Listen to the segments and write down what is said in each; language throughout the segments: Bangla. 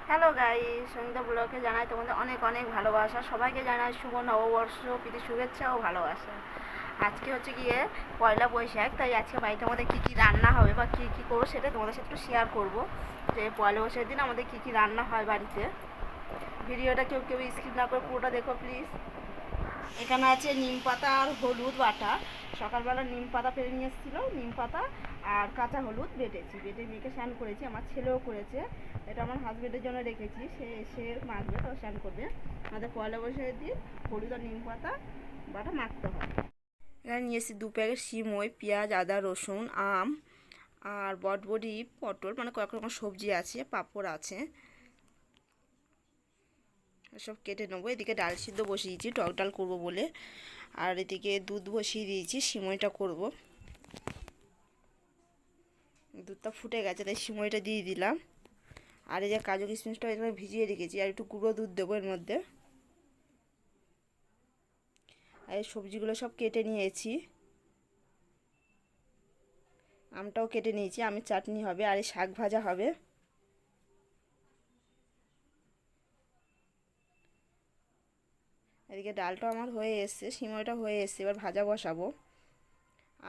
হ্যালো গাইস, সঙ্গীতা ব্লগে জানাই তোমাদের অনেক অনেক ভালোবাসা। সবাইকে জানাই শুভ নববর্ষ, প্রীতি শুভেচ্ছা ও ভালোবাসা। আজকে হচ্ছে গিয়ে পয়লা বৈশাখ, তাই আজকে বাড়িতে আমাদের কী কী রান্না হবে বা কী কী করবো সেটা তোমাদের সাথে একটু শেয়ার করবো। যে পয়লা বৈশাখের দিন আমাদের কী কী রান্না হয় বাড়িতে। ভিডিওটা কেউ কেউ স্কিপ না করে পুরোটা দেখো প্লিজ। এখানে আছে নিম পাতা আর হলুদ বাটা। সকালবেলা নিম পাতা পেরে নিয়ে এসেছিলো, নিম পাতা আর কাঁচা হলুদ বেটেছি, বেটে মেখে স্নান করেছি, আমার ছেলেও করেছে। এটা আমার হাজবেন্ডের জন্য রেখেছি, সে এসে মাখবে, তো স্নান করবে। আমাদের পয়লা বৈশাখের দিন হলুদ আর নিম পাতা বাটা মাখতে হয়। এখানে নিয়ে এসেছি 2 প্যাকেট সিমই, পেঁয়াজ, আদা, রসুন, আম আর বটবটি, পটল, মানে কয়েক রকম সবজি আছে, পাঁপড় আছে, সব কেটে নেবো। এদিকে ডাল সিদ্ধ বসিয়েছি টক ডাল করবো বলে, আর এদিকে দুধ বসিয়ে দিয়েছি, সিমইটা করব। দুধটা ফুটে গেছে তাই সিমইটা দিয়ে দিলাম। আর এই যে কাজু কিশমিশটা এখানে ভিজিয়ে রেখেছি, আর একটু গুঁড়ো দুধ দেবো এর মধ্যে। আর এই সবজিগুলো সব কেটে নিয়েছি, আমটাও কেটে নিয়েছি, আমের চাটনি হবে আর এই শাক ভাজা হবে। এদিকে ডালটা আমার হয়ে এসছে, সিমইটা হয়ে এসছে, এবার ভাজা বসাবো।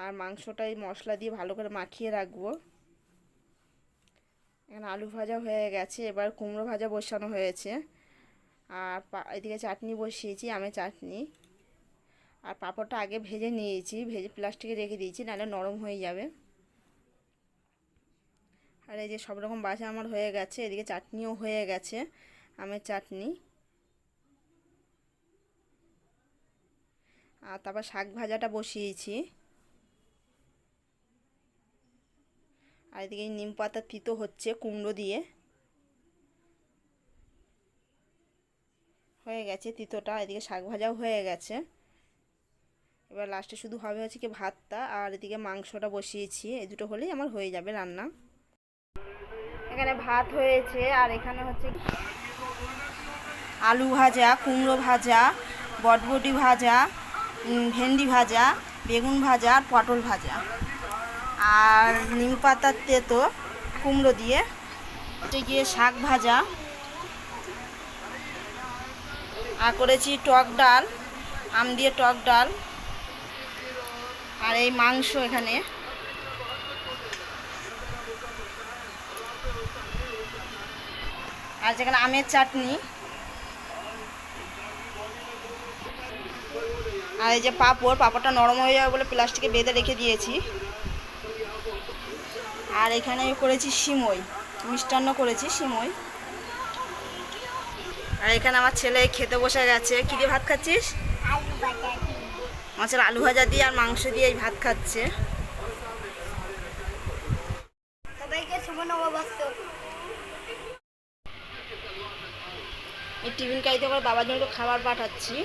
আর মাংসটা এই মশলা দিয়ে ভালো করে মাখিয়ে রাখবো। এখানে আলু ভাজা হয়ে গেছে, এবার কুমড়ো ভাজা বসানো হয়েছে। আর এদিকে চাটনি বসিয়েছি, আমের চাটনি। আর পাঁপড়টা আগে ভেজে নিয়েছি, ভেজে প্লাস্টিকে রেখে দিয়েছি, নাহলে নরম হয়ে যাবে। আর এই যে সব রকম বাসা আমার হয়ে গেছে, এদিকে চাটনিও হয়ে গেছে, আমের চাটনি। আর তারপর শাক ভাজাটা বসিয়েছি। আর এদিকে নিম পাতা তিতো হচ্ছে কুমড়ো দিয়ে, হয়ে গেছে তিতোটা। এদিকে শাক ভাজাও হয়ে গেছে, এবার লাস্টে শুধু হবে হচ্ছে কি ভাতটা। আর এদিকে মাংসটা বসিয়েছি, এই দুটো হলেই আমার হয়ে যাবে রান্না। এখানে ভাত হয়েছে, আর এখানে হচ্ছে আলু ভাজা, কুমড়ো ভাজা, বটবটি ভাজা, ভেন্ডি ভাজা, বেগুন ভাজা আর পটল ভাজা, আর নিম পাতার তেতো কুমড়ো দিয়ে, হচ্ছে গিয়ে শাক ভাজা, আর করেছি টক ডাল, আম দিয়ে টক ডাল। আর এই মাংস এখানে, আর যেখানে আমের চাটনি। আর এই যে পাঁপড়টা নরম হয়ে যাবে বলে প্লাস্টিকে বেঁধে রেখে দিয়েছি। আর এখানে করেছি সিমই, মিষ্টান্ন করেছি সিমই। আর এখানে আমার ছেলে খেতে বসে গেছে। কী দিয়ে ভাত খাচ্ছিস? মাছের আলু ভাজা দিয়ে আর মাংস দিয়ে এই ভাত খাচ্ছে। এই টিফিন খাইতে করে বাবার জন্য খাবার পাঠাচ্ছি,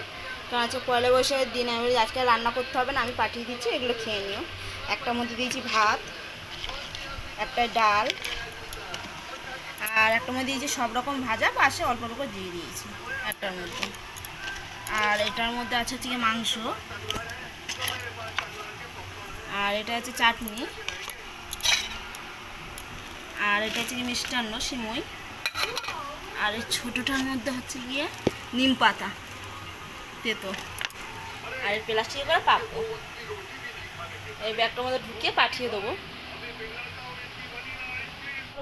কারণ আজকে পয়লা বৈশাখের দিন, আমি আজকে রান্না করতে হবে না, আমি পাঠিয়ে দিচ্ছি, এগুলো খেয়ে নিও। একটার মধ্যে দিয়েছি ভাত, একটা ডাল, আর একটার মধ্যে দিয়েছি সব রকম ভাজা, পাশে অল্প অল্প দিয়ে দিয়েছি একটার মধ্যে। আর এটার মধ্যে আছে হচ্ছে মাংস, আর এটা হচ্ছে চাটনি, আর এটা হচ্ছে মিষ্টান্ন সিমই, আর এই ছোটোটার মধ্যে হচ্ছে গিয়ে নিম পাতা তেতো, আর এই প্লাস্টিকে করে পাবো। এই ব্যাগটার মধ্যে ঢুকিয়ে পাঠিয়ে দেবো।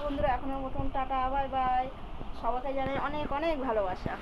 বন্ধুরা, এখনের মতন টাটা, বাই বাই। সবাইকে জানাই অনেক অনেক ভালোবাসা।